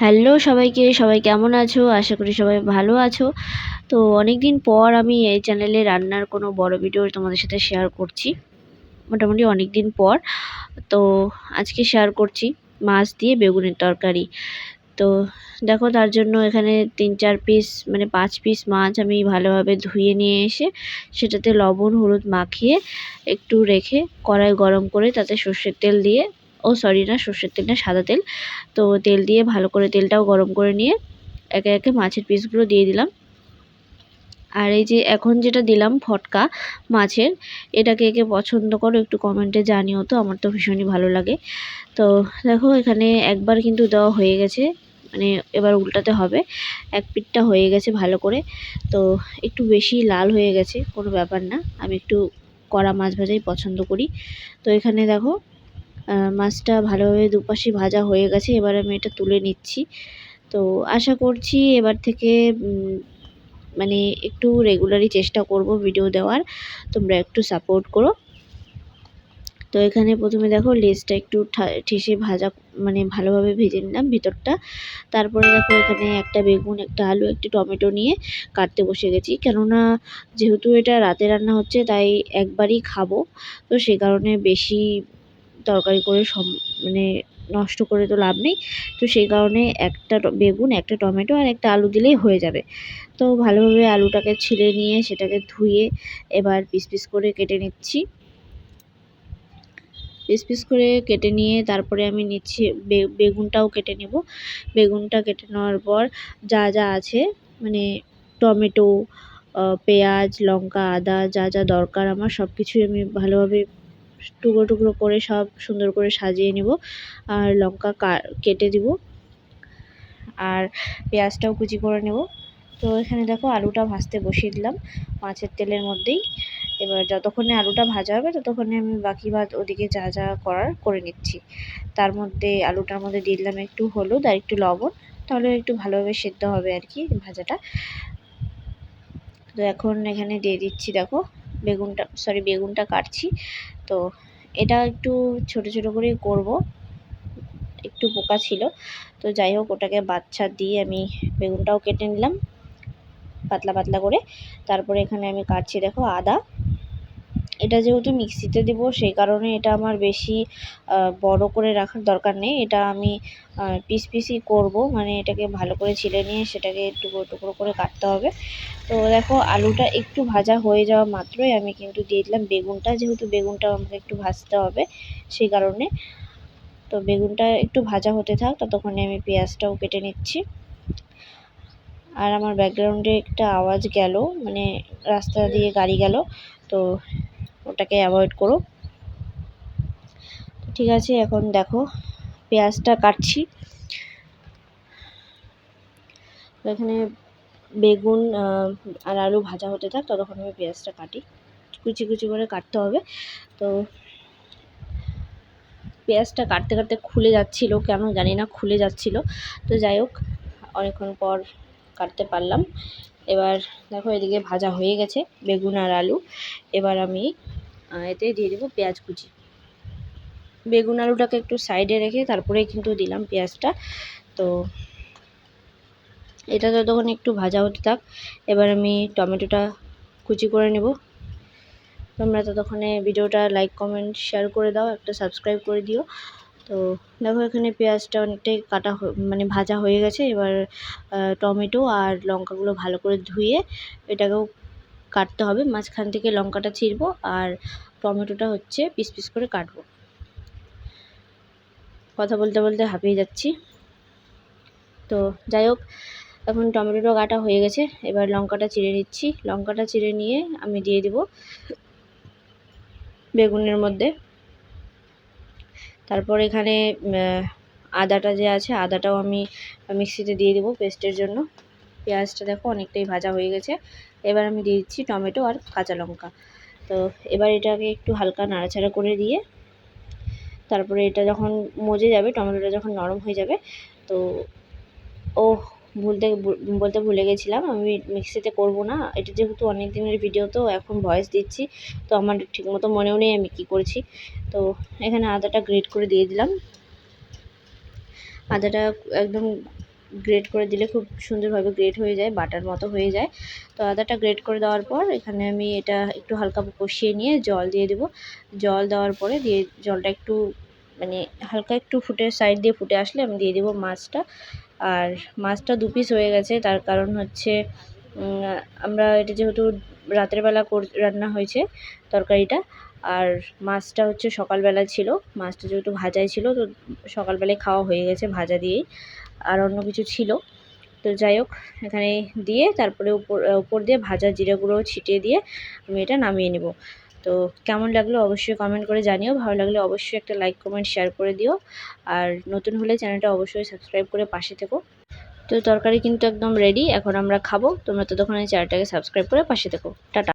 Hello সবাইকে, সবাই কেমন আছো? আশা করি সবাই ভালো আছো। তো অনেকদিন পর আমি এই চ্যানেলে রান্নার কোনো বড় ভিডিও তোমাদের সাথে শেয়ার করছি। মোটামুটি অনেকদিন পর। তো আজকে শেয়ার করছি মাছ দিয়ে বেগুনের তরকারি। তো দেখো তার জন্য এখানে ৩-৪ পিস মানে ৫ পিস মাছ আমি ভালোভাবে ধুয়ে নিয়ে এসে সেটাতে লবণ হলুদ মাখিয়ে একটু রেখে কড়াই গরম করে তাতে সর্ষের তেল দিয়ে না সর্ষের তেল না সাদা তেল। তো তেল দিয়ে ভালো করে তেলটাও গরম করে নিয়ে একে একে মাছের পিসগুলো দিয়ে দিলাম। আর এই যে এখন যেটা দিলাম ফটকা মাছের, এটা কে কে পছন্দ করো একটু কমেন্টে জানিও তো, আমার তো ভীষণই ভালো লাগে। তো দেখো এখানে একবার কিন্তু দেওয়া হয়ে গেছে, মানে এবার উল্টাতে হবে। এক পিঠটা হয়ে গেছে ভালো করে, তো একটু বেশি লাল হয়ে গেছে, কোনো ব্যাপার না, আমি একটু কড়া মাছ ভাজাই পছন্দ করি। তো এখানে দেখো মাছটা ভালোভাবে দুপাশে ভাজা হয়ে গেছে, এবার আমি এটা তুলে নিচ্ছি। তো আশা করছি এবার থেকে মানে একটু রেগুলারই চেষ্টা করব ভিডিও দেওয়ার, তোমরা একটু সাপোর্ট করো। তো এখানে প্রথমে দেখো লেজটা একটু ঠেসে ভাজা মানে ভালোভাবে ভেজে নিলাম ভিতরটা। তারপরে দেখো এখানে একটা বেগুন একটা আলু একটি টমেটো নিয়ে কাটতে বসে গেছি, কেননা যেহেতু এটা রাতে রান্না হচ্ছে তাই একবারই খাবো, তো সে কারণে বেশি তরকারি করে মানে নষ্ট করে তো লাভ নেই। তো সেই কারণে একটা বেগুন একটা টমেটো আর একটা আলু দিলেই হয়ে যাবে। তো ভালোভাবে আলুটাকে ছিলে নিয়ে সেটাকে ধুয়ে এবার পিস পিস করে কেটে নিচ্ছি। পিস পিস করে কেটে নিয়ে তারপরে আমি নিচ্ছি বেগুনটাও কেটে নেব। বেগুনটা কেটে নেওয়ার পর যা যা আছে মানে টমেটো, পেঁয়াজ, লঙ্কা, আদা যা যা দরকার আমার সব কিছুই আমি ভালোভাবে টুকরো টুকরো করে সব সুন্দর করে সাজিয়ে নেব। আর লঙ্কা কেটে দিব, আর পেঁয়াজটাও কুচি করে নেব। তো এখানে দেখো আলুটা ভাজতে বসিয়ে দিলাম মাছের তেলের মধ্যেই। এবার যতক্ষণে আলুটা ভাজা হবে ততক্ষণে আমি বাকি ভাত ওদিকে যা যা করার করে নিচ্ছি। তার মধ্যে আলুটার মধ্যে দিয়ে দিলাম একটু হলুদ আর একটু লবণ, তাহলে একটু ভালোভাবে সেদ্ধ হবে আর কি ভাজাটা। তো এখন এখানে দিয়ে দিচ্ছি দেখো বেগুনটা কাটছি। তো এটা একটু ছোট ছোট করে করব, একটু পোকা ছিল, তো যাই হোক ওটাকে বাচ্চা দিয়ে আমি বেগুনটাও কেটে নিলাম পাতলা পাতলা করে। তারপরে এখানে আমি কাটছি দেখো আদা। এটা যেহেতু মিক্সিতে দেব সেই কারণে এটা আমার বেশি বড় করে রাখার দরকার নেই, এটা আমি পিস পিসই করব, মানে এটাকে ভালো করে ছিলে নিয়ে সেটাকে টুকরো টুকরো করে কাটতে হবে। তো দেখো আলুটা একটু ভাজা হয়ে যাওয়া মাত্রই আমি কিন্তু দিয়ে দিলাম বেগুনটা, যেহেতু বেগুনটা আমাকে একটু ভাজতে হবে সেই কারণে। তো বেগুনটা একটু ভাজা হতে থাক, ততক্ষণে আমি পেঁয়াজটাও কেটে নিচ্ছি। আর আমার ব্যাকগ্রাউন্ডে একটা আওয়াজ গেল, মানে রাস্তা দিয়ে গাড়ি গেল, তো ওটাকে অ্যাভয়েড করো। ঠিক আছে, এখন দেখো পেঁয়াজটা কাটছি। তো এখানে বেগুন আর আলু ভাজা হতে থাক, ততক্ষণ আমি পেঁয়াজটা কাটি, কুচি কুচি করে কাটতে হবে। তো পেঁয়াজটা কাটতে কাটতে খুলে যাচ্ছিল, কেন জানি না খুলে যাচ্ছিল। তো যাই হোক অনেকক্ষণ পর কাটতে পারলাম। এবার দেখো এদিকে ভাজা হয়ে গেছে বেগুন আর আলু। এবার আমি এতে দিয়ে দেবো পেঁয়াজ কুচি। বেগুন আলুটাকে একটু সাইডে রেখে তারপরে কিন্তু দিলাম পেঁয়াজটা। তো এটা ততক্ষণ একটু ভাজা হতে থাক। এবার আমি টমেটোটা কুচি করে নেব। তোমরা ততক্ষণে ভিডিওটা লাইক কমেন্ট শেয়ার করে দাও, একটা সাবস্ক্রাইব করে দিও। তো দেখো এখানে পেঁয়াজটা অনেকটাই কাটা মানে ভাজা হয়ে গেছে। এবার টমেটো আর লঙ্কাগুলো ভালো করে ধুয়ে এটাকেও কাটতে হবে, মাঝখান থেকে লঙ্কাটা ছিঁড়বো আর টমেটোটা হচ্ছে পিস পিস করে কাটবো। কথা বলতে বলতে হাঁপিয়ে যাচ্ছি। তো যাই হোক এখন টমেটোটা কাটা হয়ে গেছে, এবার লঙ্কাটা চিড়ে নিচ্ছি। লঙ্কাটা চিড়ে নিয়ে আমি দিয়ে দিব বেগুনের মধ্যে। তারপর এখানে আদাটা যে আছে আদাটাও আমি মিক্সিতে দিয়ে দেবো পেস্টের জন্য। পেঁয়াজটা দেখো অনেকটাই ভাজা হয়ে গেছে। এবার আমি দিয়ে দিচ্ছি টমেটো আর কাঁচা লঙ্কা। তো এবার এটাকে একটু হালকা নাড়াচাড়া করে দিয়ে তারপরে এটা যখন মজে যাবে, টমেটোটা যখন নরম হয়ে যাবে, তো বলতে ভুলে গেছিলাম, আমি মিক্সিতে করব না, এটা যেহেতু অনেক দিনের ভিডিও তো এখন ভয়েস দিচ্ছি, তো আমার ঠিকমতো মনেও নেই আমি কি করেছি। তো এখানে আদাটা গ্রেট করে দিয়ে দিলাম। আদাটা একদম গ্রেট করে দিলে খুব সুন্দরভাবে গ্রেট হয়ে যায়, বাটার মতো হয়ে যায়। তো আদাটা গ্রেট করে দেওয়ার পর এখানে আমি এটা একটু হালকা কষিয়ে নিয়ে জল দিয়ে দেবো। জল দেওয়ার পরে জলটা একটু মানে হালকা একটু সাইড দিয়ে ফুটে আসলে আমি দিয়ে দেবো মাছটা। আর মাছটা 2 পিস হয়ে গেছে, তার কারণ হচ্ছে আমরা এটা যেহেতু রাতের বেলা রান্না হয়েছে তরকারিটা, আর মাছটা হচ্ছে সকালবেলা ছিল। মাছটা যেহেতু ভাজাই ছিল, তো সকালবেলায় খাওয়া হয়ে গেছে ভাজা দিয়েই, আর অন্য কিছু ছিল। তো যাই হোক, এখানে দিয়ে তারপরে উপর দিয়ে ভাজা জিরে গুঁড়ো ছিটিয়ে দিয়ে আমি এটা নামিয়ে নেব। তো কেমন লাগলো অবশ্যই কমেন্ট করে জানিও। ভালো লাগলে অবশ্যই একটা লাইক কমেন্ট শেয়ার করে দিও, আর নতুন হলে চ্যানেলটা অবশ্যই সাবস্ক্রাইব করে পাশে থেকো। তো তরকারি কিন্তু একদম রেডি, এখন আমরা খাবো। তোমরা ততক্ষণে চ্যানেলটাকে সাবস্ক্রাইব করে পাশে থেকো। টাটা।